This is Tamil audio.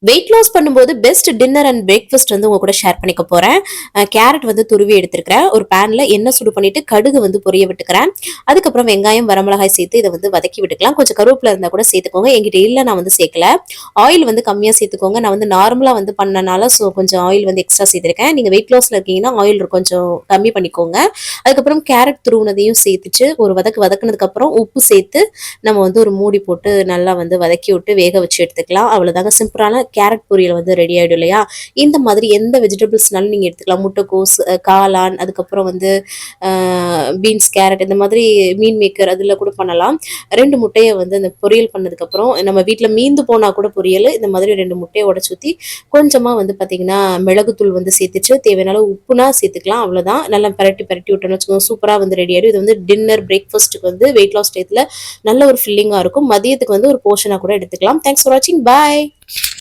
வெயிட் லாஸ் பண்ணும்போது பெஸ்ட் டின்னர் அண்ட் பிரேக்ஃபாஸ்ட் வந்து உங்க கூட ஷேர் பண்ணிக்க போறேன். கேரட் வந்து துருவி எடுத்திருக்கிறேன். ஒரு பேன்ல எண்ணெய் சுடு பண்ணிட்டு கடுகு வந்து பொரிய விட்டுக்கிறேன். அதுக்கப்புறம் வெங்காயம், வரமிளகாய் சேர்த்து இதை வந்து வதக்கி விட்டுக்கலாம். கொஞ்சம் கருவேப்பிலை இருந்தா கூட சேர்த்துக்கோங்க. என்கிட்ட இல்ல, நான் வந்து சேர்க்கல. ஆயில் வந்து கம்மியா சேர்த்துக்கோங்க. நான் வந்து நார்மலா வந்து பண்ணனால கொஞ்சம் ஆயில் வந்து எக்ஸ்ட்ரா சேர்த்திருக்கேன். நீங்க வெயிட் லாஸ்ல இருக்கீங்கன்னா ஆயில் கொஞ்சம் கம்மி பண்ணிக்கோங்க. அதுக்கப்புறம் கேரட் துருவுனதையும் சேர்த்துட்டு ஒரு வதக்குனதுக்கு அப்புறம் உப்பு சேர்த்து நம்ம வந்து ஒரு மூடி போட்டு நல்லா வந்து வதக்கி விட்டு வேக வச்சு எடுத்துக்கலாம். அவ்வளவுதாங்க, சிம்பிளான கேரட் பொரியல் வந்து ரெடி ஆயிடும் இல்லையா? இந்த மாதிரி எந்த வெஜிடபிள்ஸ்னாலும் நீங்க எடுத்துக்கலாம். முட்டைக்கோஸ், காளான், அதுக்கப்புறம் வந்து பீன்ஸ், கேரட், இந்த மாதிரி மீன் மேக்கர் அதில் கூட பண்ணலாம். 2 முட்டையை வந்து அந்த பொரியல் பண்ணதுக்கப்புறம் நம்ம வீட்டில் மீந்து போனா கூட பொரியல் இந்த மாதிரி 2 முட்டையை உடச்சு ஊற்றி கொஞ்சமாக வந்து பார்த்தீங்கன்னா மிளகுத்தூள் வந்து சேர்த்துட்டு தேவையான உப்புனா சேர்த்துக்கலாம். அவ்வளோதான். நல்லா பரட்டி பரட்டி விட்டோம்னு வச்சுக்கோங்க, சூப்பராக வந்து ரெடி ஆயிடும். இது வந்து டின்னர் பிரேக்ஃபாஸ்ட்டுக்கு வந்து வெயிட் லாஸ் டயத்தில் நல்ல ஒரு ஃபில்லிங்காக இருக்கும். மதியத்துக்கு வந்து ஒரு போர்ஷனாக கூட எடுத்துக்கலாம். தேங்க்ஸ் ஃபார் வாட்சிங். பாய்.